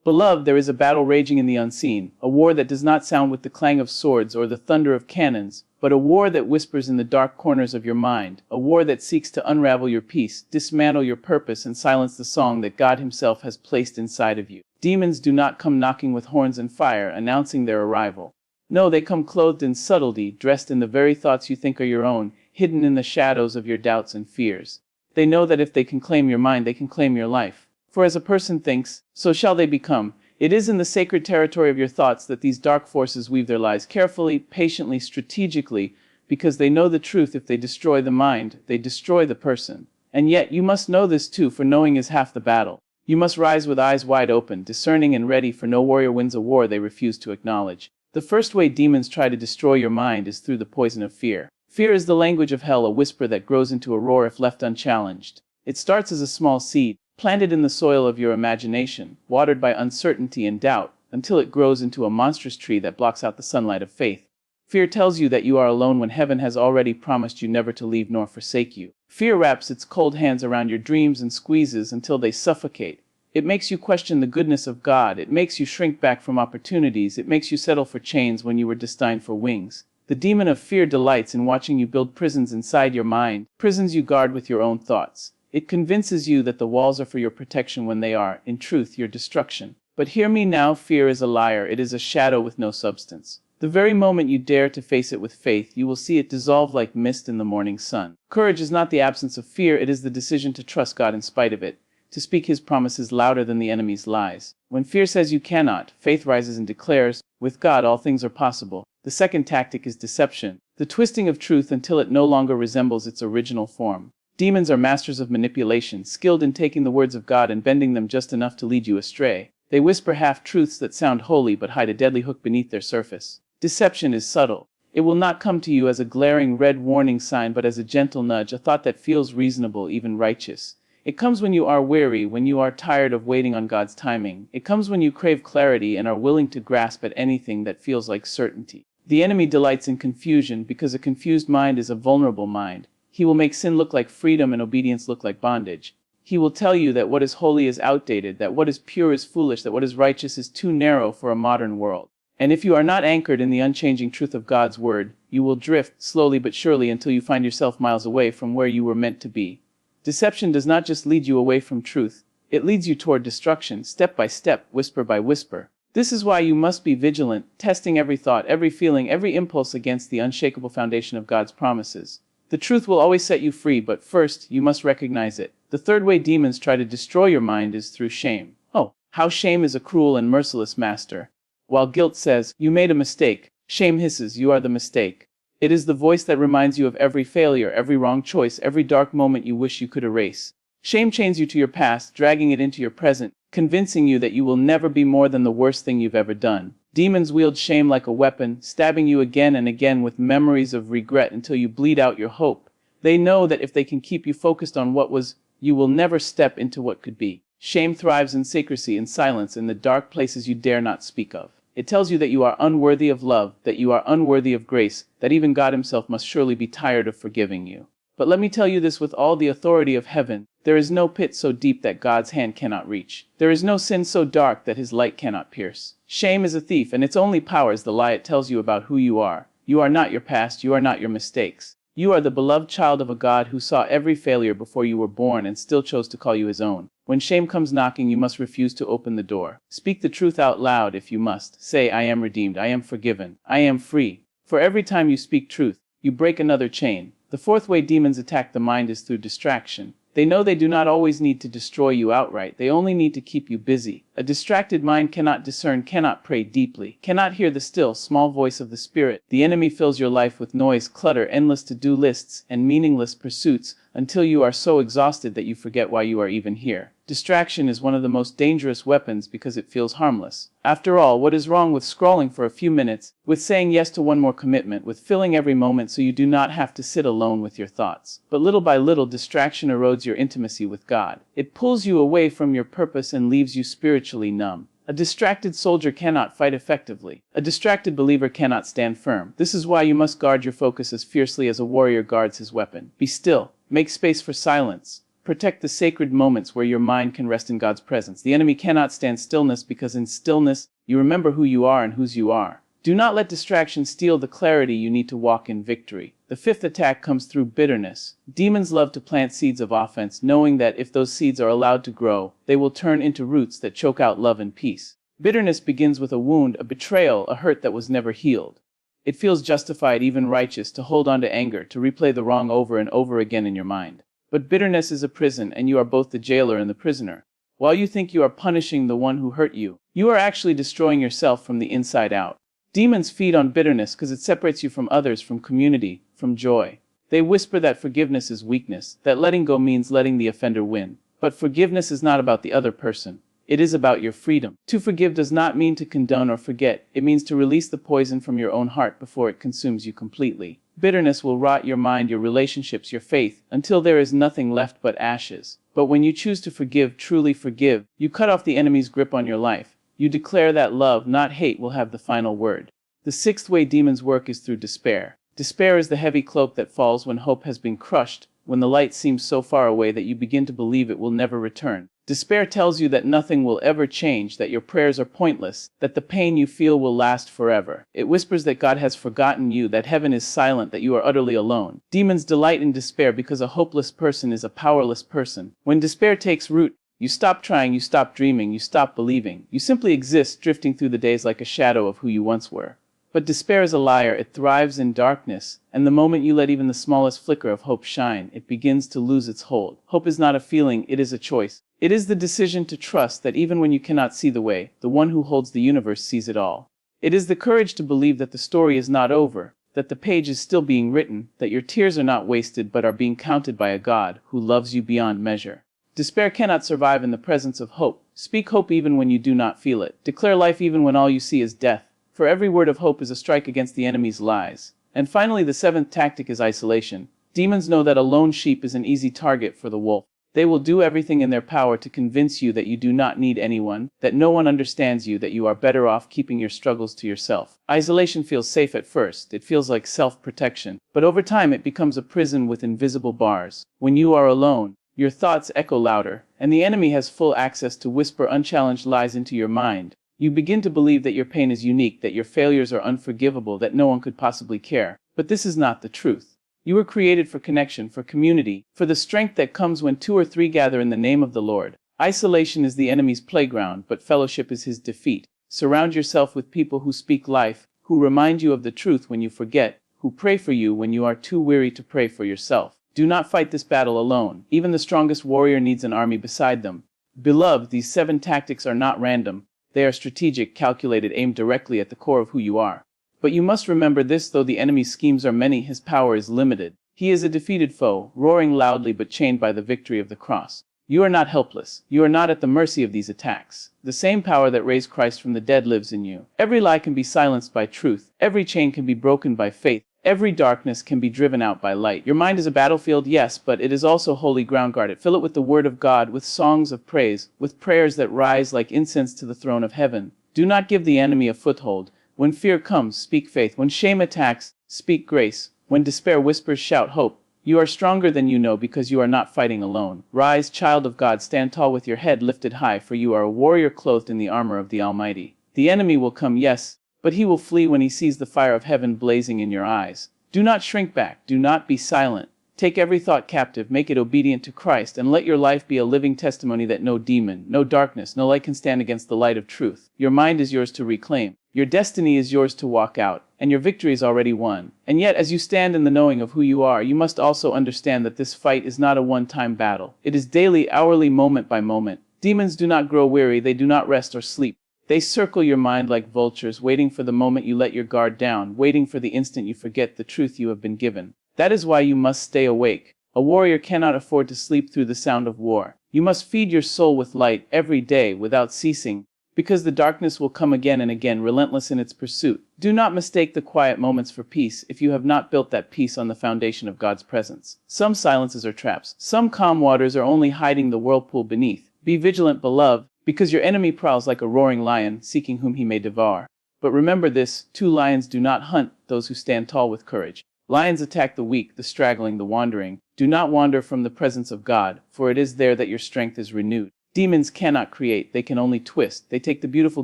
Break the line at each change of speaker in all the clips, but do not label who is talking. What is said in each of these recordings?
Beloved, there is a battle raging in the unseen, a war that does not sound with the clang of swords or the thunder of cannons, but a war that whispers in the dark corners of your mind, a war that seeks to unravel your peace, dismantle your purpose, and silence the song that God Himself has placed inside of you. Demons do not come knocking with horns and fire, announcing their arrival. No, they come clothed in subtlety, dressed in the very thoughts you think are your own, hidden in the shadows of your doubts and fears. They know that if they can claim your mind, they can claim your life. For as a person thinks, so shall they become. It is in the sacred territory of your thoughts that these dark forces weave their lies carefully, patiently, strategically, because they know the truth. If they destroy the mind, they destroy the person. And yet you must know this too, for knowing is half the battle. You must rise with eyes wide open, discerning and ready, for no warrior wins a war they refuse to acknowledge. The first way demons try to destroy your mind is through the poison of fear. Fear is the language of hell, a whisper that grows into a roar if left unchallenged. It starts as a small seed, planted in the soil of your imagination, watered by uncertainty and doubt, until it grows into a monstrous tree that blocks out the sunlight of faith. Fear tells you that you are alone when heaven has already promised you never to leave nor forsake you. Fear wraps its cold hands around your dreams and squeezes until they suffocate. It makes you question the goodness of God. It makes you shrink back from opportunities. It makes you settle for chains when you were destined for wings. The demon of fear delights in watching you build prisons inside your mind, prisons you guard with your own thoughts. It convinces you that the walls are for your protection when they are, in truth, your destruction. But hear me now, fear is a liar. It is a shadow with no substance. The very moment you dare to face it with faith, you will see it dissolve like mist in the morning sun. Courage is not the absence of fear, it is the decision to trust God in spite of it, to speak His promises louder than the enemy's lies. When fear says you cannot, faith rises and declares, with God all things are possible. The second tactic is deception, the twisting of truth until it no longer resembles its original form. Demons are masters of manipulation, skilled in taking the words of God and bending them just enough to lead you astray. They whisper half-truths that sound holy but hide a deadly hook beneath their surface. Deception is subtle. It will not come to you as a glaring red warning sign but as a gentle nudge, a thought that feels reasonable, even righteous. It comes when you are weary, when you are tired of waiting on God's timing. It comes when you crave clarity and are willing to grasp at anything that feels like certainty. The enemy delights in confusion because a confused mind is a vulnerable mind. He will make sin look like freedom and obedience look like bondage. He will tell you that what is holy is outdated, that what is pure is foolish, that what is righteous is too narrow for a modern world. And if you are not anchored in the unchanging truth of God's word, you will drift slowly but surely until you find yourself miles away from where you were meant to be. Deception does not just lead you away from truth, it leads you toward destruction, step by step, whisper by whisper. This is why you must be vigilant, testing every thought, every feeling, every impulse against the unshakable foundation of God's promises. The truth will always set you free, but first, you must recognize it. The third way demons try to destroy your mind is through shame. Oh, how shame is a cruel and merciless master. While guilt says, you made a mistake, shame hisses, you are the mistake. It is the voice that reminds you of every failure, every wrong choice, every dark moment you wish you could erase. Shame chains you to your past, dragging it into your present, convincing you that you will never be more than the worst thing you've ever done. Demons wield shame like a weapon, stabbing you again and again with memories of regret until you bleed out your hope. They know that if they can keep you focused on what was, you will never step into what could be. Shame thrives in secrecy, in silence, in the dark places you dare not speak of. It tells you that you are unworthy of love, that you are unworthy of grace, that even God Himself must surely be tired of forgiving you. But let me tell you this with all the authority of heaven, there is no pit so deep that God's hand cannot reach. There is no sin so dark that His light cannot pierce. Shame is a thief, and its only power is the lie it tells you about who you are. You are not your past, you are not your mistakes. You are the beloved child of a God who saw every failure before you were born and still chose to call you His own. When shame comes knocking, you must refuse to open the door. Speak the truth out loud if you must. Say, I am redeemed, I am forgiven, I am free. For every time you speak truth, you break another chain. The fourth way demons attack the mind is through distraction. They know they do not always need to destroy you outright, they only need to keep you busy. A distracted mind cannot discern, cannot pray deeply, cannot hear the still, small voice of the Spirit. The enemy fills your life with noise, clutter, endless to-do lists, and meaningless pursuits, until you are so exhausted that you forget why you are even here. Distraction is one of the most dangerous weapons because it feels harmless. After all, what is wrong with scrolling for a few minutes, with saying yes to one more commitment, with filling every moment so you do not have to sit alone with your thoughts? But little by little, distraction erodes your intimacy with God. It pulls you away from your purpose and leaves you spiritually numb. A distracted soldier cannot fight effectively. A distracted believer cannot stand firm. This is why you must guard your focus as fiercely as a warrior guards his weapon. Be still. Make space for silence. Protect the sacred moments where your mind can rest in God's presence. The enemy cannot stand stillness because in stillness, you remember who you are and whose you are. Do not let distraction steal the clarity you need to walk in victory. The fifth attack comes through bitterness. Demons love to plant seeds of offense, knowing that if those seeds are allowed to grow, they will turn into roots that choke out love and peace. Bitterness begins with a wound, a betrayal, a hurt that was never healed. It feels justified, even righteous, to hold on to anger, to replay the wrong over and over again in your mind. But bitterness is a prison, and you are both the jailer and the prisoner. While you think you are punishing the one who hurt you, you are actually destroying yourself from the inside out. Demons feed on bitterness because it separates you from others, from community, from joy. They whisper that forgiveness is weakness, that letting go means letting the offender win. But forgiveness is not about the other person. It is about your freedom. To forgive does not mean to condone or forget. It means to release the poison from your own heart before it consumes you completely. Bitterness will rot your mind, your relationships, your faith, until there is nothing left but ashes. But when you choose to forgive, truly forgive, you cut off the enemy's grip on your life. You declare that love, not hate, will have the final word. The sixth way demons work is through despair. Despair is the heavy cloak that falls when hope has been crushed, when the light seems so far away that you begin to believe it will never return. Despair tells you that nothing will ever change, that your prayers are pointless, that the pain you feel will last forever. It whispers that God has forgotten you, that heaven is silent, that you are utterly alone. Demons delight in despair because a hopeless person is a powerless person. When despair takes root, you stop trying, you stop dreaming, you stop believing. You simply exist, drifting through the days like a shadow of who you once were. But despair is a liar. It thrives in darkness, and the moment you let even the smallest flicker of hope shine, it begins to lose its hold. Hope is not a feeling, it is a choice. It is the decision to trust that even when you cannot see the way, the one who holds the universe sees it all. It is the courage to believe that the story is not over, that the page is still being written, that your tears are not wasted but are being counted by a God who loves you beyond measure. Despair cannot survive in the presence of hope. Speak hope even when you do not feel it. Declare life even when all you see is death. For every word of hope is a strike against the enemy's lies. And finally, the seventh tactic is isolation. Demons know that a lone sheep is an easy target for the wolf. They will do everything in their power to convince you that you do not need anyone, that no one understands you, that you are better off keeping your struggles to yourself. Isolation feels safe at first. It feels like self-protection. But over time, it becomes a prison with invisible bars. When you are alone, your thoughts echo louder, and the enemy has full access to whisper unchallenged lies into your mind. You begin to believe that your pain is unique, that your failures are unforgivable, that no one could possibly care. But this is not the truth. You were created for connection, for community, for the strength that comes when 2 or 3 gather in the name of the Lord. Isolation is the enemy's playground, but fellowship is his defeat. Surround yourself with people who speak life, who remind you of the truth when you forget, who pray for you when you are too weary to pray for yourself. Do not fight this battle alone. Even the strongest warrior needs an army beside them. Beloved, these 7 tactics are not random. They are strategic, calculated, aimed directly at the core of who you are. But you must remember this: though the enemy's schemes are many, his power is limited. He is a defeated foe, roaring loudly but chained by the victory of the cross. You are not helpless. You are not at the mercy of these attacks. The same power that raised Christ from the dead lives in you. Every lie can be silenced by truth. Every chain can be broken by faith. Every darkness can be driven out by light. Your mind is a battlefield, yes, but it is also holy ground. Guard it. Fill it with the word of God, with songs of praise, with prayers that rise like incense to the throne of heaven. Do not give the enemy a foothold. When fear comes, speak faith. When shame attacks, speak grace. When despair whispers, shout hope. You are stronger than you know because you are not fighting alone. Rise, child of God, stand tall with your head lifted high, for you are a warrior clothed in the armor of the Almighty. The enemy will come, yes, but he will flee when he sees the fire of heaven blazing in your eyes. Do not shrink back. Do not be silent. Take every thought captive, make it obedient to Christ, and let your life be a living testimony that no demon, no darkness, no light can stand against the light of truth. Your mind is yours to reclaim. Your destiny is yours to walk out, and your victory is already won. And yet, as you stand in the knowing of who you are, you must also understand that this fight is not a one-time battle. It is daily, hourly, moment by moment. Demons do not grow weary. They do not rest or sleep. They circle your mind like vultures, waiting for the moment you let your guard down, waiting for the instant you forget the truth you have been given. That is why you must stay awake. A warrior cannot afford to sleep through the sound of war. You must feed your soul with light every day without ceasing, because the darkness will come again and again, relentless in its pursuit. Do not mistake the quiet moments for peace if you have not built that peace on the foundation of God's presence. Some silences are traps. Some calm waters are only hiding the whirlpool beneath. Be vigilant, beloved, because your enemy prowls like a roaring lion, seeking whom he may devour. But remember this: 2 lions do not hunt those who stand tall with courage. Lions attack the weak, the straggling, the wandering. Do not wander from the presence of God, for it is there that your strength is renewed. Demons cannot create, they can only twist. They take the beautiful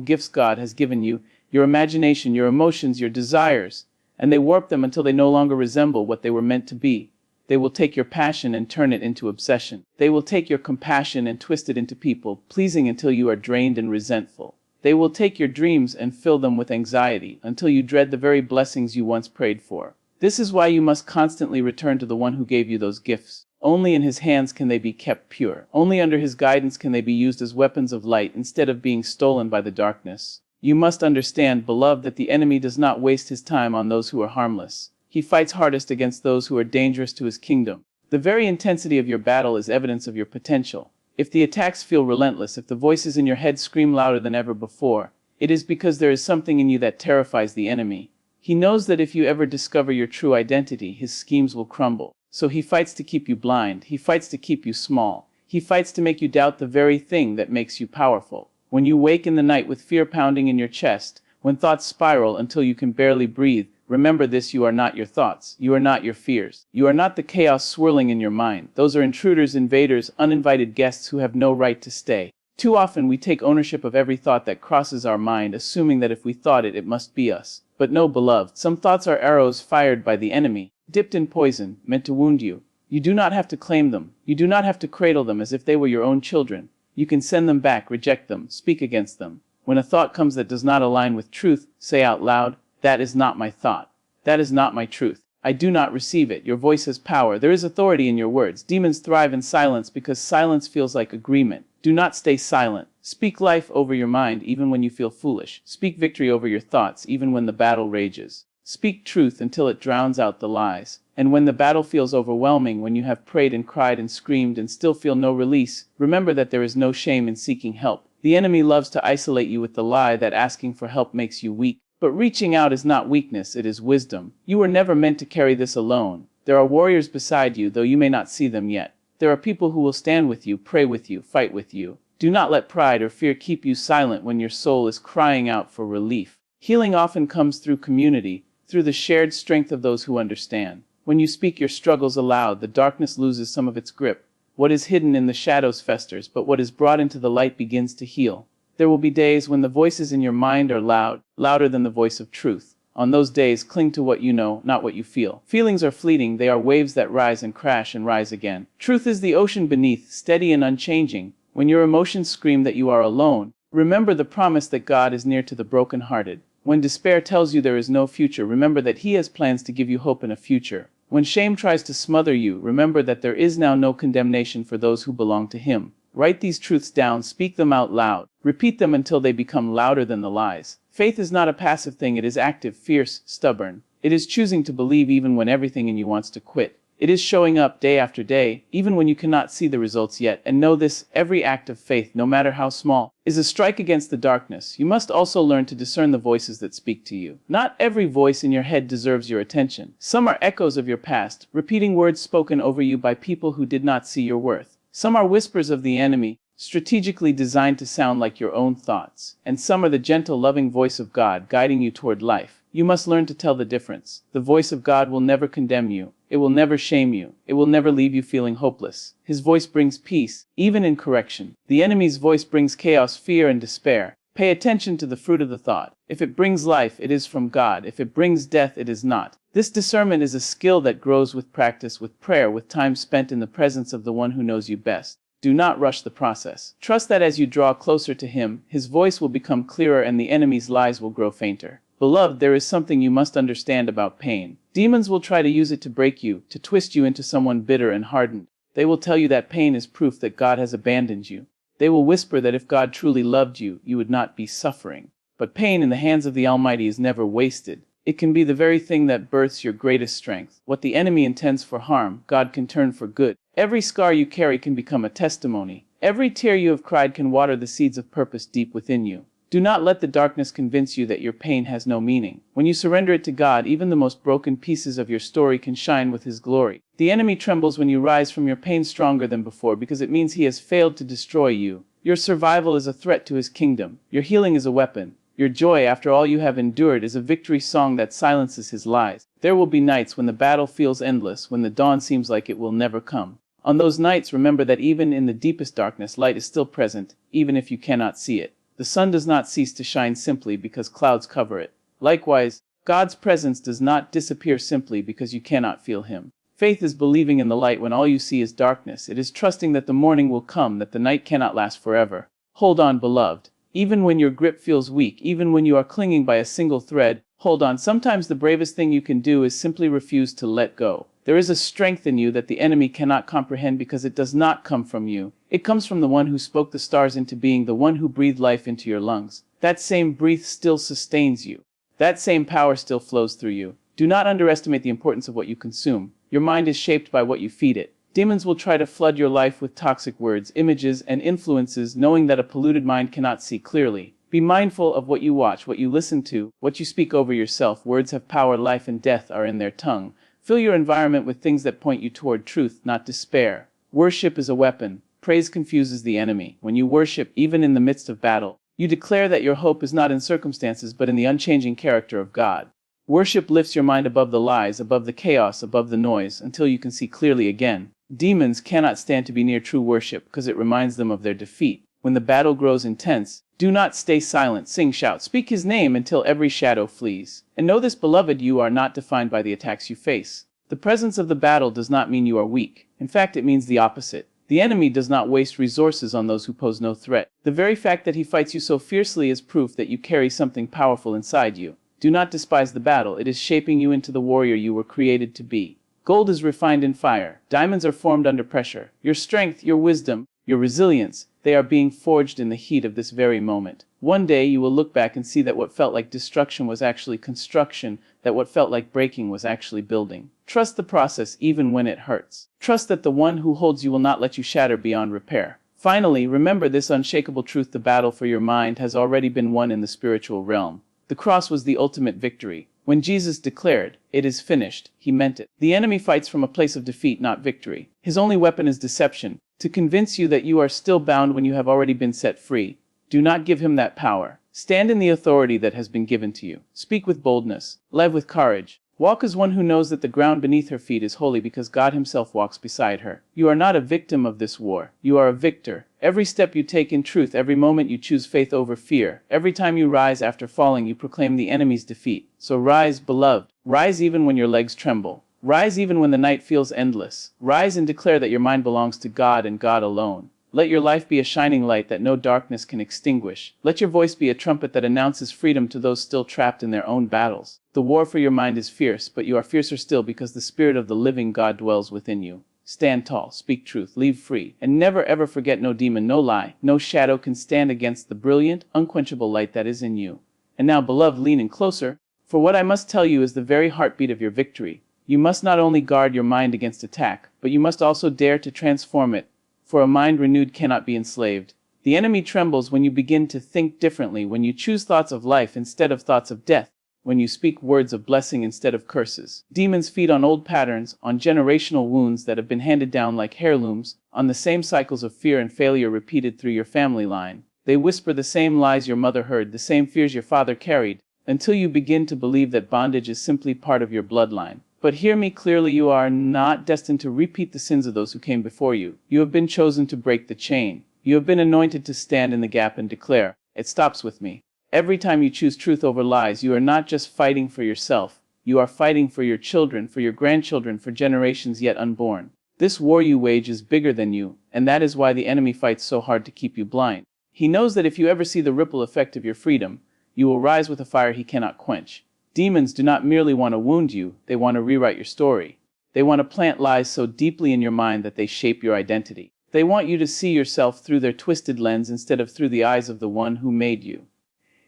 gifts God has given you, your imagination, your emotions, your desires, and they warp them until they no longer resemble what they were meant to be. They will take your passion and turn it into obsession. They will take your compassion and twist it into people, pleasing until you are drained and resentful. They will take your dreams and fill them with anxiety, until you dread the very blessings you once prayed for. This is why you must constantly return to the one who gave you those gifts. Only in his hands can they be kept pure. Only under his guidance can they be used as weapons of light instead of being stolen by the darkness. You must understand, beloved, that the enemy does not waste his time on those who are harmless. He fights hardest against those who are dangerous to his kingdom. The very intensity of your battle is evidence of your potential. If the attacks feel relentless, if the voices in your head scream louder than ever before, it is because there is something in you that terrifies the enemy. He knows that if you ever discover your true identity, his schemes will crumble. So he fights to keep you blind. He fights to keep you small. He fights to make you doubt the very thing that makes you powerful. When you wake in the night with fear pounding in your chest, when thoughts spiral until you can barely breathe, remember this: you are not your thoughts. You are not your fears. You are not the chaos swirling in your mind. Those are intruders, invaders, uninvited guests who have no right to stay. Too often we take ownership of every thought that crosses our mind, assuming that if we thought it, it must be us. But no, beloved, some thoughts are arrows fired by the enemy, dipped in poison, meant to wound you. You do not have to claim them. You do not have to cradle them as if they were your own children. You can send them back, reject them, speak against them. When a thought comes that does not align with truth, say out loud, "That is not my thought. That is not my truth. I do not receive it." Your voice has power. There is authority in your words. Demons thrive in silence because silence feels like agreement. Do not stay silent. Speak life over your mind even when you feel foolish. Speak victory over your thoughts even when the battle rages. Speak truth until it drowns out the lies. And when the battle feels overwhelming, when you have prayed and cried and screamed and still feel no release, remember that there is no shame in seeking help. The enemy loves to isolate you with the lie that asking for help makes you weak. But reaching out is not weakness, it is wisdom. You were never meant to carry this alone. There are warriors beside you, though you may not see them yet. There are people who will stand with you, pray with you, fight with you. Do not let pride or fear keep you silent when your soul is crying out for relief. Healing often comes through community, through the shared strength of those who understand. When you speak your struggles aloud, the darkness loses some of its grip. What is hidden in the shadows festers, but what is brought into the light begins to heal. There will be days when the voices in your mind are loud, louder than the voice of truth. On those days, cling to what you know, not what you feel. Feelings are fleeting, they are waves that rise and crash and rise again. Truth is the ocean beneath, steady and unchanging. When your emotions scream that you are alone, remember the promise that God is near to the brokenhearted. When despair tells you there is no future, remember that He has plans to give you hope and a future. When shame tries to smother you, remember that there is now no condemnation for those who belong to Him. Write these truths down, speak them out loud, repeat them until they become louder than the lies. Faith is not a passive thing, it is active, fierce, stubborn. It is choosing to believe even when everything in you wants to quit. It is showing up day after day, even when you cannot see the results yet. And know this: every act of faith, no matter how small, is a strike against the darkness. You must also learn to discern the voices that speak to you. Not every voice in your head deserves your attention. Some are echoes of your past, repeating words spoken over you by people who did not see your worth. Some are whispers of the enemy, strategically designed to sound like your own thoughts. And some are the gentle, loving voice of God guiding you toward life. You must learn to tell the difference. The voice of God will never condemn you. It will never shame you. It will never leave you feeling hopeless. His voice brings peace, even in correction. The enemy's voice brings chaos, fear, and despair. Pay attention to the fruit of the thought. If it brings life, it is from God. If it brings death, it is not. This discernment is a skill that grows with practice, with prayer, with time spent in the presence of the one who knows you best. Do not rush the process. Trust that as you draw closer to Him, His voice will become clearer and the enemy's lies will grow fainter. Beloved, there is something you must understand about pain. Demons will try to use it to break you, to twist you into someone bitter and hardened. They will tell you that pain is proof that God has abandoned you. They will whisper that if God truly loved you, you would not be suffering. But pain in the hands of the Almighty is never wasted. It can be the very thing that births your greatest strength. What the enemy intends for harm, God can turn for good. Every scar you carry can become a testimony. Every tear you have cried can water the seeds of purpose deep within you. Do not let the darkness convince you that your pain has no meaning. When you surrender it to God, even the most broken pieces of your story can shine with His glory. The enemy trembles when you rise from your pain stronger than before, because it means he has failed to destroy you. Your survival is a threat to his kingdom. Your healing is a weapon. Your joy, after all you have endured, is a victory song that silences his lies. There will be nights when the battle feels endless, when the dawn seems like it will never come. On those nights, remember that even in the deepest darkness, light is still present, even if you cannot see it. The sun does not cease to shine simply because clouds cover it. Likewise, God's presence does not disappear simply because you cannot feel Him. Faith is believing in the light when all you see is darkness. It is trusting that the morning will come, that the night cannot last forever. Hold on, beloved. Even when your grip feels weak, even when you are clinging by a single thread, hold on. Sometimes the bravest thing you can do is simply refuse to let go. There is a strength in you that the enemy cannot comprehend because it does not come from you. It comes from the one who spoke the stars into being, the one who breathed life into your lungs. That same breath still sustains you. That same power still flows through you. Do not underestimate the importance of what you consume. Your mind is shaped by what you feed it. Demons will try to flood your life with toxic words, images, and influences, knowing that a polluted mind cannot see clearly. Be mindful of what you watch, what you listen to, what you speak over yourself. Words have power. Life and death are in their tongue. Fill your environment with things that point you toward truth, not despair. Worship is a weapon. Praise confuses the enemy. When you worship, even in the midst of battle, you declare that your hope is not in circumstances but in the unchanging character of God. Worship lifts your mind above the lies, above the chaos, above the noise, until you can see clearly again. Demons cannot stand to be near true worship because it reminds them of their defeat. When the battle grows intense, do not stay silent. Sing, shout, speak His name until every shadow flees. And know this, beloved, you are not defined by the attacks you face. The presence of the battle does not mean you are weak. In fact, it means the opposite. The enemy does not waste resources on those who pose no threat. The very fact that he fights you so fiercely is proof that you carry something powerful inside you. Do not despise the battle. It is shaping you into the warrior you were created to be. Gold is refined in fire. Diamonds are formed under pressure. Your strength, your wisdom, your resilience, they are being forged in the heat of this very moment. One day you will look back and see that what felt like destruction was actually construction, that what felt like breaking was actually building. Trust the process even when it hurts. Trust that the one who holds you will not let you shatter beyond repair. Finally, remember this unshakable truth: the battle for your mind has already been won in the spiritual realm. The cross was the ultimate victory. When Jesus declared, "It is finished," He meant it. The enemy fights from a place of defeat, not victory. His only weapon is deception, to convince you that you are still bound when you have already been set free. Do not give him that power. Stand in the authority that has been given to you. Speak with boldness. Live with courage. Walk as one who knows that the ground beneath her feet is holy because God Himself walks beside her. You are not a victim of this war. You are a victor. Every step you take in truth, every moment you choose faith over fear, every time you rise after falling, you proclaim the enemy's defeat. So rise, beloved. Rise even when your legs tremble. Rise even when the night feels endless. Rise and declare that your mind belongs to God and God alone. Let your life be a shining light that no darkness can extinguish. Let your voice be a trumpet that announces freedom to those still trapped in their own battles. The war for your mind is fierce, but you are fiercer still because the Spirit of the living God dwells within you. Stand tall, speak truth, leave free, and never ever forget: no demon, no lie, no shadow can stand against the brilliant, unquenchable light that is in you. And now, beloved, lean in closer, for what I must tell you is the very heartbeat of your victory. You must not only guard your mind against attack, but you must also dare to transform it. For a mind renewed cannot be enslaved. The enemy trembles when you begin to think differently, when you choose thoughts of life instead of thoughts of death, when you speak words of blessing instead of curses. Demons feed on old patterns, on generational wounds that have been handed down like heirlooms, on the same cycles of fear and failure repeated through your family line. They whisper the same lies your mother heard, the same fears your father carried, until you begin to believe that bondage is simply part of your bloodline. But hear me clearly, you are not destined to repeat the sins of those who came before you. You have been chosen to break the chain. You have been anointed to stand in the gap and declare, "It stops with me." Every time you choose truth over lies, you are not just fighting for yourself. You are fighting for your children, for your grandchildren, for generations yet unborn. This war you wage is bigger than you, and that is why the enemy fights so hard to keep you blind. He knows that if you ever see the ripple effect of your freedom, you will rise with a fire he cannot quench. Demons do not merely want to wound you, they want to rewrite your story. They want to plant lies so deeply in your mind that they shape your identity. They want you to see yourself through their twisted lens instead of through the eyes of the one who made you.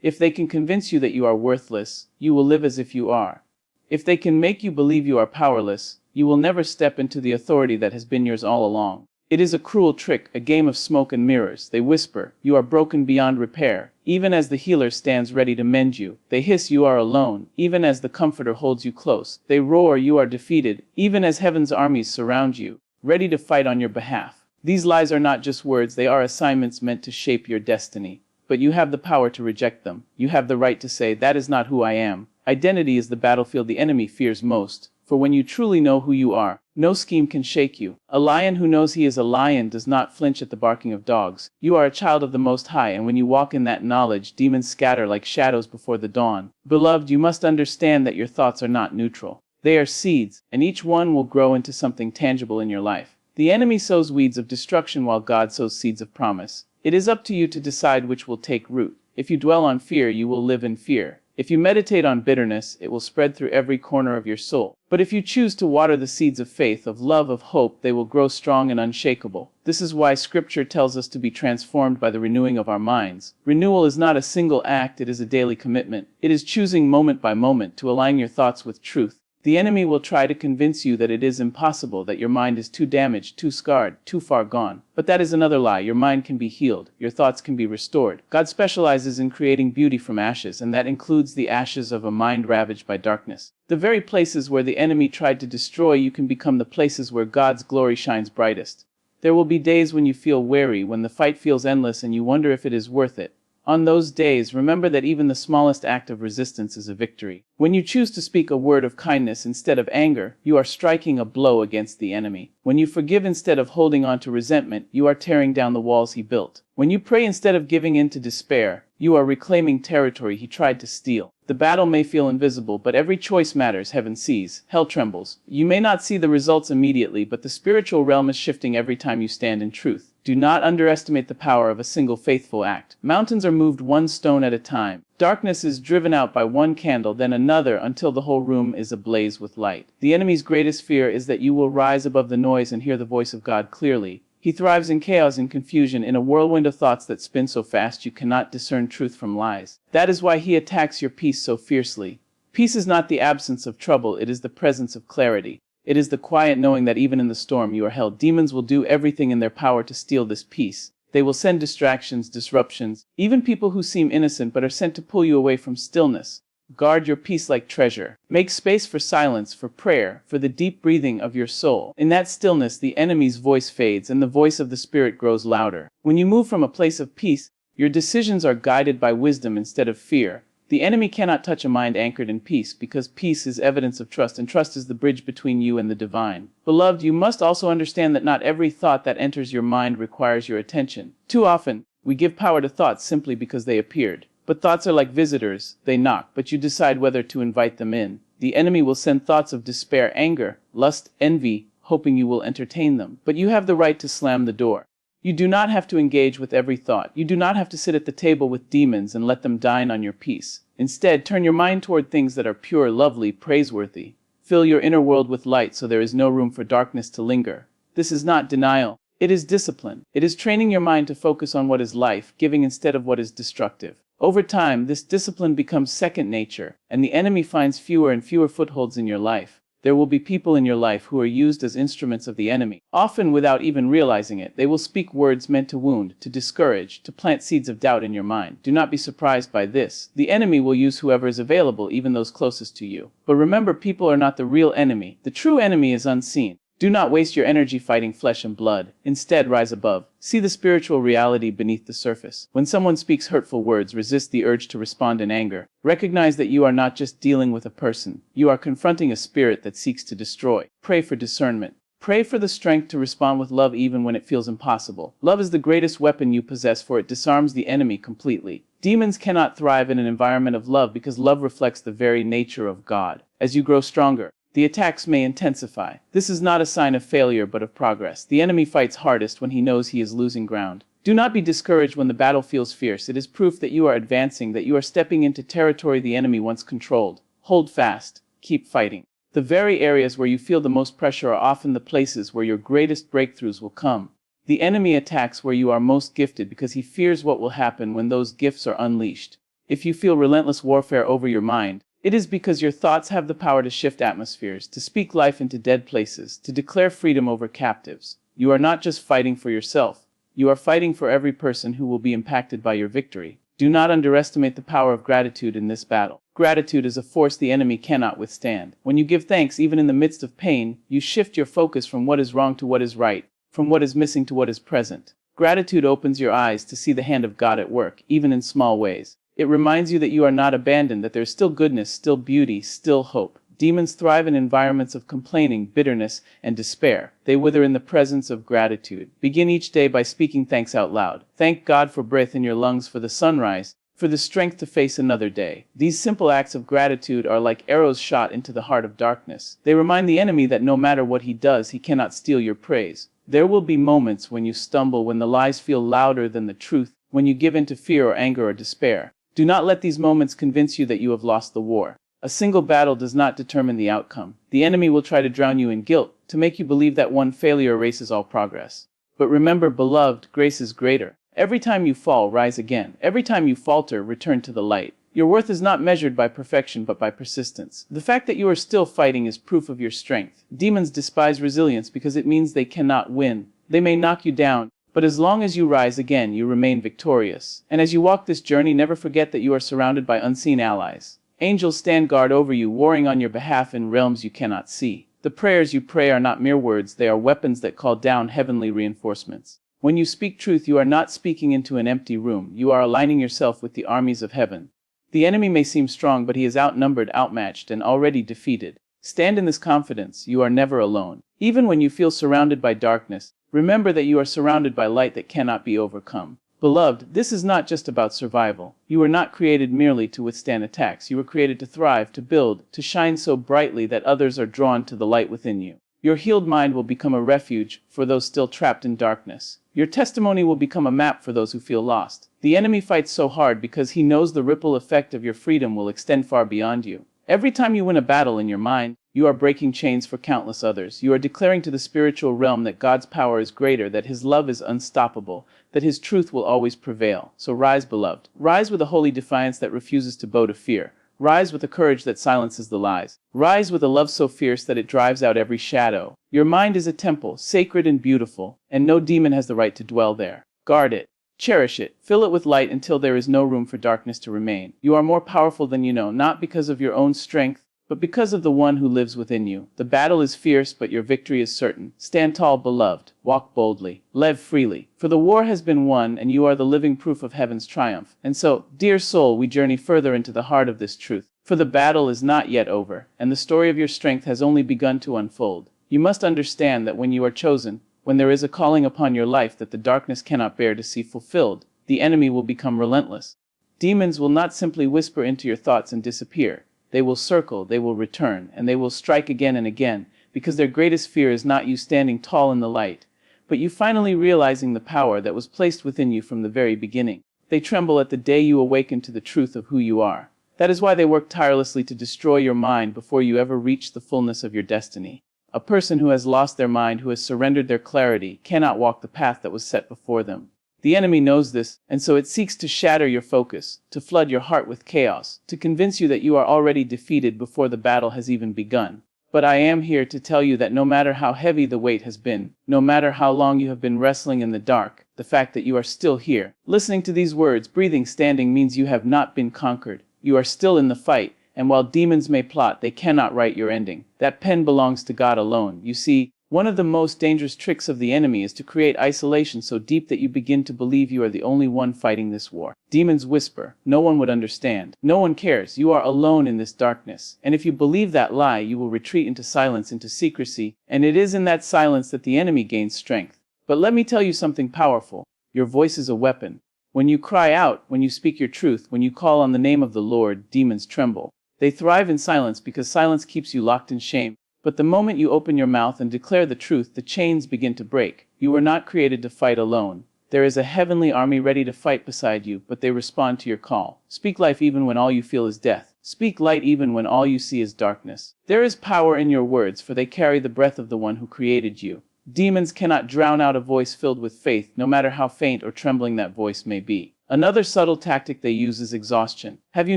If they can convince you that you are worthless, you will live as if you are. If they can make you believe you are powerless, you will never step into the authority that has been yours all along. It is a cruel trick, a game of smoke and mirrors. They whisper, "You are broken beyond repair," even as the healer stands ready to mend you. They hiss, "You are alone," even as the comforter holds you close. They roar, "You are defeated," even as heaven's armies surround you, ready to fight on your behalf. These lies are not just words, they are assignments meant to shape your destiny. But you have the power to reject them. You have the right to say, "That is not who I am. Identity is the battlefield the enemy fears most, for when you truly know who you are, no scheme can shake you. A lion who knows he is a lion does not flinch at the barking of dogs. You are a child of the Most High, and when you walk in that knowledge, demons scatter like shadows before the dawn. Beloved, you must understand that your thoughts are not neutral. They are seeds, and each one will grow into something tangible in your life. The enemy sows weeds of destruction while God sows seeds of promise. It is up to you to decide which will take root. If you dwell on fear, you will live in fear. If you meditate on bitterness, it will spread through every corner of your soul. But if you choose to water the seeds of faith, of love, of hope, they will grow strong and unshakable. This is why Scripture tells us to be transformed by the renewing of our minds. Renewal is not a single act, it is a daily commitment. It is choosing moment by moment to align your thoughts with truth. The enemy will try to convince you that it is impossible, that your mind is too damaged, too scarred, too far gone. But that is another lie. Your mind can be healed. Your thoughts can be restored. God specializes in creating beauty from ashes, and that includes the ashes of a mind ravaged by darkness. The very places where the enemy tried to destroy you can become the places where God's glory shines brightest. There will be days when you feel weary, when the fight feels endless and you wonder if it is worth it. On those days, remember that even the smallest act of resistance is a victory. When you choose to speak a word of kindness instead of anger, you are striking a blow against the enemy. When you forgive instead of holding on to resentment, you are tearing down the walls he built. When you pray instead of giving in to despair, you are reclaiming territory he tried to steal. The battle may feel invisible, but every choice matters. Heaven sees, hell trembles. You may not see the results immediately, but the spiritual realm is shifting every time you stand in truth. Do not underestimate the power of a single faithful act. Mountains are moved one stone at a time. Darkness is driven out by one candle, then another, until the whole room is ablaze with light. The enemy's greatest fear is that you will rise above the noise and hear the voice of God clearly. He thrives in chaos and confusion, in a whirlwind of thoughts that spin so fast you cannot discern truth from lies. That is why he attacks your peace so fiercely. Peace is not the absence of trouble, it is the presence of clarity. It is the quiet knowing that even in the storm you are held. Demons will do everything in their power to steal this peace. They will send distractions, disruptions, even people who seem innocent but are sent to pull you away from stillness. Guard your peace like treasure. Make space for silence, for prayer, for the deep breathing of your soul. In that stillness, the enemy's voice fades and the voice of the Spirit grows louder. When you move from a place of peace, your decisions are guided by wisdom instead of fear. The enemy cannot touch a mind anchored in peace, because peace is evidence of trust, and trust is the bridge between you and the divine. Beloved, you must also understand that not every thought that enters your mind requires your attention. Too often, we give power to thoughts simply because they appeared. But thoughts are like visitors. They knock, but you decide whether to invite them in. The enemy will send thoughts of despair, anger, lust, envy, hoping you will entertain them. But you have the right to slam the door. You do not have to engage with every thought. You do not have to sit at the table with demons and let them dine on your peace. Instead, turn your mind toward things that are pure, lovely, praiseworthy. Fill your inner world with light so there is no room for darkness to linger. This is not denial. It is discipline. It is training your mind to focus on what is life, giving instead of what is destructive. Over time, this discipline becomes second nature, and the enemy finds fewer and fewer footholds in your life. There will be people in your life who are used as instruments of the enemy. Often without even realizing it, they will speak words meant to wound, to discourage, to plant seeds of doubt in your mind. Do not be surprised by this. The enemy will use whoever is available, even those closest to you. But remember, people are not the real enemy. The true enemy is unseen. Do not waste your energy fighting flesh and blood. Instead, rise above. See the spiritual reality beneath the surface. When someone speaks hurtful words, resist the urge to respond in anger. Recognize that you are not just dealing with a person. You are confronting a spirit that seeks to destroy. Pray for discernment. Pray for the strength to respond with love even when it feels impossible. Love is the greatest weapon you possess, for it disarms the enemy completely. Demons cannot thrive in an environment of love because love reflects the very nature of God. As you grow stronger, the attacks may intensify. This is not a sign of failure but of progress. The enemy fights hardest when he knows he is losing ground. Do not be discouraged when the battle feels fierce. It is proof that you are advancing, that you are stepping into territory the enemy once controlled. Hold fast. Keep fighting. The very areas where you feel the most pressure are often the places where your greatest breakthroughs will come. The enemy attacks where you are most gifted because he fears what will happen when those gifts are unleashed. If you feel relentless warfare over your mind, it is because your thoughts have the power to shift atmospheres, to speak life into dead places, to declare freedom over captives. You are not just fighting for yourself. You are fighting for every person who will be impacted by your victory. Do not underestimate the power of gratitude in this battle. Gratitude is a force the enemy cannot withstand. When you give thanks even in the midst of pain, you shift your focus from what is wrong to what is right, from what is missing to what is present. Gratitude opens your eyes to see the hand of God at work, even in small ways. It reminds you that you are not abandoned, that there's still goodness, still beauty, still hope. Demons thrive in environments of complaining, bitterness, and despair. They wither in the presence of gratitude. Begin each day by speaking thanks out loud. Thank God for breath in your lungs, for the sunrise, for the strength to face another day. These simple acts of gratitude are like arrows shot into the heart of darkness. They remind the enemy that no matter what he does, he cannot steal your praise. There will be moments when you stumble, when the lies feel louder than the truth, when you give in to fear or anger or despair. Do not let these moments convince you that you have lost the war. A single battle does not determine the outcome. The enemy will try to drown you in guilt, to make you believe that one failure erases all progress. But remember, beloved, grace is greater. Every time you fall, rise again. Every time you falter, return to the light. Your worth is not measured by perfection, but by persistence. The fact that you are still fighting is proof of your strength. Demons despise resilience because it means they cannot win. They may knock you down, but as long as you rise again, you remain victorious. And as you walk this journey, never forget that you are surrounded by unseen allies. Angels stand guard over you, warring on your behalf in realms you cannot see. The prayers you pray are not mere words, they are weapons that call down heavenly reinforcements. When you speak truth, you are not speaking into an empty room. You are aligning yourself with the armies of heaven. The enemy may seem strong, but he is outnumbered, outmatched, and already defeated. Stand in this confidence. You are never alone. Even when you feel surrounded by darkness, remember that you are surrounded by light that cannot be overcome. Beloved, this is not just about survival. You were not created merely to withstand attacks. You were created to thrive, to build, to shine so brightly that others are drawn to the light within you. Your healed mind will become a refuge for those still trapped in darkness. Your testimony will become a map for those who feel lost. The enemy fights so hard because he knows the ripple effect of your freedom will extend far beyond you. Every time you win a battle in your mind, you are breaking chains for countless others. You are declaring to the spiritual realm that God's power is greater, that His love is unstoppable, that His truth will always prevail. So rise, beloved. Rise with a holy defiance that refuses to bow to fear. Rise with a courage that silences the lies. Rise with a love so fierce that it drives out every shadow. Your mind is a temple, sacred and beautiful, and no demon has the right to dwell there. Guard it. Cherish it. Fill it with light until there is no room for darkness to remain. You are more powerful than you know, not because of your own strength, but because of the one who lives within you. The battle is fierce, but your victory is certain. Stand tall, beloved. Walk boldly. Live freely. For the war has been won, and you are the living proof of heaven's triumph. And so, dear soul, we journey further into the heart of this truth. For the battle is not yet over, and the story of your strength has only begun to unfold. You must understand that when you are chosen, when there is a calling upon your life that the darkness cannot bear to see fulfilled, the enemy will become relentless. Demons will not simply whisper into your thoughts and disappear. They will circle, they will return, and they will strike again and again, because their greatest fear is not you standing tall in the light, but you finally realizing the power that was placed within you from the very beginning. They tremble at the day you awaken to the truth of who you are. That is why they work tirelessly to destroy your mind before you ever reach the fullness of your destiny. A person who has lost their mind, who has surrendered their clarity, cannot walk the path that was set before them. The enemy knows this, and so it seeks to shatter your focus, to flood your heart with chaos, to convince you that you are already defeated before the battle has even begun. But I am here to tell you that no matter how heavy the weight has been, no matter how long you have been wrestling in the dark, the fact that you are still here, listening to these words, breathing, standing, means you have not been conquered. You are still in the fight, and while demons may plot, they cannot write your ending. That pen belongs to God alone. You see, one of the most dangerous tricks of the enemy is to create isolation so deep that you begin to believe you are the only one fighting this war. Demons whisper, no one would understand. No one cares. You are alone in this darkness. And if you believe that lie, you will retreat into silence, into secrecy, and it is in that silence that the enemy gains strength. But let me tell you something powerful. Your voice is a weapon. When you cry out, when you speak your truth, when you call on the name of the Lord, demons tremble. They thrive in silence because silence keeps you locked in shame. But the moment you open your mouth and declare the truth, the chains begin to break. You were not created to fight alone. There is a heavenly army ready to fight beside you, but they respond to your call. Speak life even when all you feel is death. Speak light even when all you see is darkness. There is power in your words, for they carry the breath of the one who created you. Demons cannot drown out a voice filled with faith, no matter how faint or trembling that voice may be. Another subtle tactic they use is exhaustion. Have you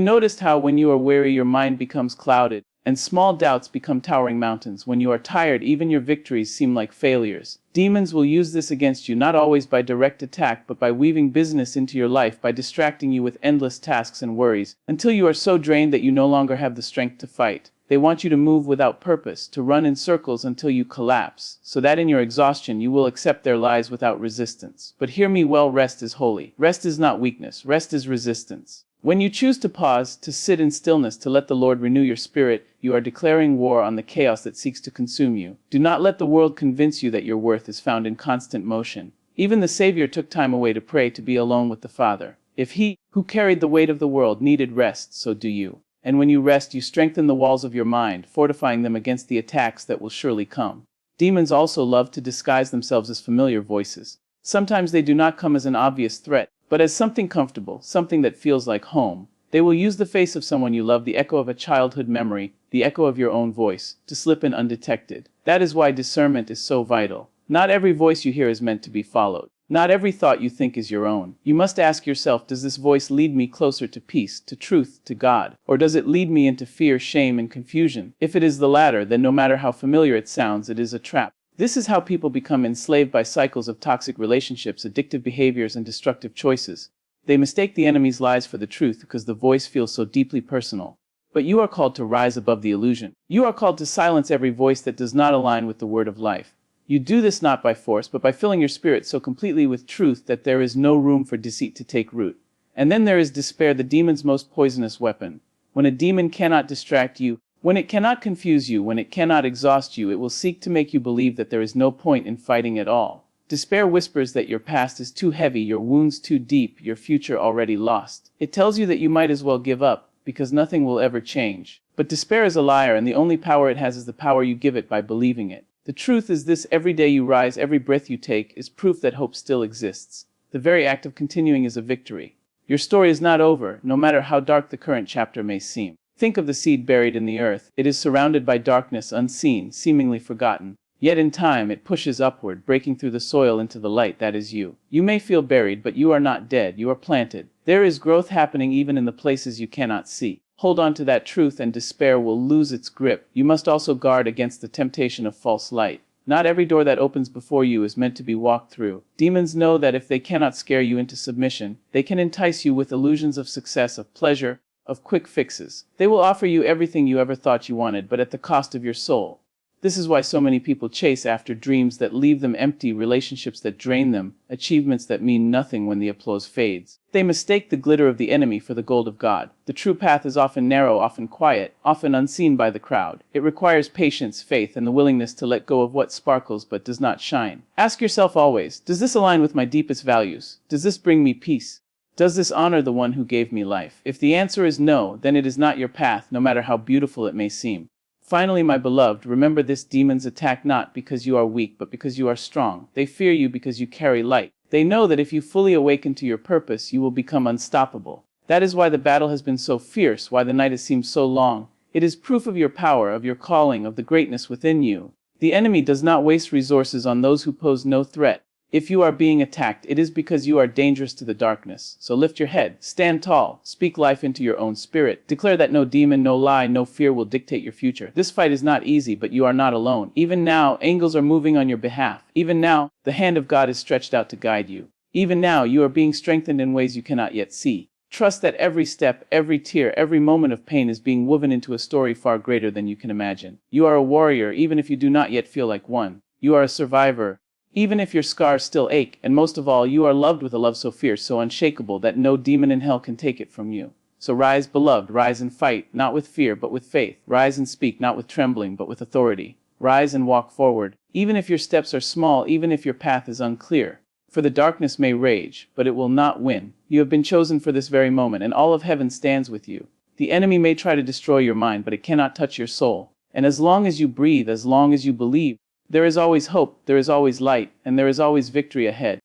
noticed how when you are weary, your mind becomes clouded, and small doubts become towering mountains? When you are tired, even your victories seem like failures. Demons will use this against you, not always by direct attack, but by weaving business into your life, by distracting you with endless tasks and worries, until you are so drained that you no longer have the strength to fight. They want you to move without purpose, to run in circles until you collapse, so that in your exhaustion you will accept their lies without resistance. But hear me well, rest is holy. Rest is not weakness, rest is resistance. When you choose to pause, to sit in stillness, to let the Lord renew your spirit, you are declaring war on the chaos that seeks to consume you. Do not let the world convince you that your worth is found in constant motion. Even the Savior took time away to pray, to be alone with the Father. If He, who carried the weight of the world, needed rest, so do you. And when you rest, you strengthen the walls of your mind, fortifying them against the attacks that will surely come. Demons also love to disguise themselves as familiar voices. Sometimes they do not come as an obvious threat, but as something comfortable, something that feels like home. They will use the face of someone you love, the echo of a childhood memory, the echo of your own voice, to slip in undetected. That is why discernment is so vital. Not every voice you hear is meant to be followed. Not every thought you think is your own. You must ask yourself, does this voice lead me closer to peace, to truth, to God? Or does it lead me into fear, shame, and confusion? If it is the latter, then no matter how familiar it sounds, it is a trap. This is how people become enslaved by cycles of toxic relationships, addictive behaviors, and destructive choices. They mistake the enemy's lies for the truth because the voice feels so deeply personal. But you are called to rise above the illusion. You are called to silence every voice that does not align with the word of life. You do this not by force, but by filling your spirit so completely with truth that there is no room for deceit to take root. And then there is despair, the demon's most poisonous weapon. When a demon cannot distract you, when it cannot confuse you, when it cannot exhaust you, it will seek to make you believe that there is no point in fighting at all. Despair whispers that your past is too heavy, your wounds too deep, your future already lost. It tells you that you might as well give up, because nothing will ever change. But despair is a liar, and the only power it has is the power you give it by believing it. The truth is this: every day you rise, every breath you take, is proof that hope still exists. The very act of continuing is a victory. Your story is not over, no matter how dark the current chapter may seem. Think of the seed buried in the earth. It is surrounded by darkness, unseen, seemingly forgotten. Yet in time it pushes upward, breaking through the soil into the light that is you. You may feel buried, but you are not dead. You are planted. There is growth happening even in the places you cannot see. Hold on to that truth and despair will lose its grip. You must also guard against the temptation of false light. Not every door that opens before you is meant to be walked through. Demons know that if they cannot scare you into submission, they can entice you with illusions of success, of pleasure, of quick fixes. They will offer you everything you ever thought you wanted, but at the cost of your soul. This is why so many people chase after dreams that leave them empty, relationships that drain them, achievements that mean nothing when the applause fades. They mistake the glitter of the enemy for the gold of God. The true path is often narrow, often quiet, often unseen by the crowd. It requires patience, faith, and the willingness to let go of what sparkles but does not shine. Ask yourself always, does this align with my deepest values? Does this bring me peace? Does this honor the one who gave me life? If the answer is no, then it is not your path, no matter how beautiful it may seem. Finally, my beloved, remember this: demons attack not because you are weak, but because you are strong. They fear you because you carry light. They know that if you fully awaken to your purpose, you will become unstoppable. That is why the battle has been so fierce, why the night has seemed so long. It is proof of your power, of your calling, of the greatness within you. The enemy does not waste resources on those who pose no threat. If you are being attacked, it is because you are dangerous to the darkness. So lift your head, stand tall, speak life into your own spirit. Declare that no demon, no lie, no fear will dictate your future. This fight is not easy, but you are not alone. Even now, angels are moving on your behalf. Even now, the hand of God is stretched out to guide you. Even now, you are being strengthened in ways you cannot yet see. Trust that every step, every tear, every moment of pain is being woven into a story far greater than you can imagine. You are a warrior, even if you do not yet feel like one. You are a survivor, even if your scars still ache, and most of all, you are loved with a love so fierce, so unshakable, that no demon in hell can take it from you. So rise, beloved, rise and fight, not with fear, but with faith. Rise and speak, not with trembling, but with authority. Rise and walk forward, even if your steps are small, even if your path is unclear. For the darkness may rage, but it will not win. You have been chosen for this very moment, and all of heaven stands with you. The enemy may try to destroy your mind, but it cannot touch your soul. And as long as you breathe, as long as you believe, there is always hope, there is always light, and there is always victory ahead.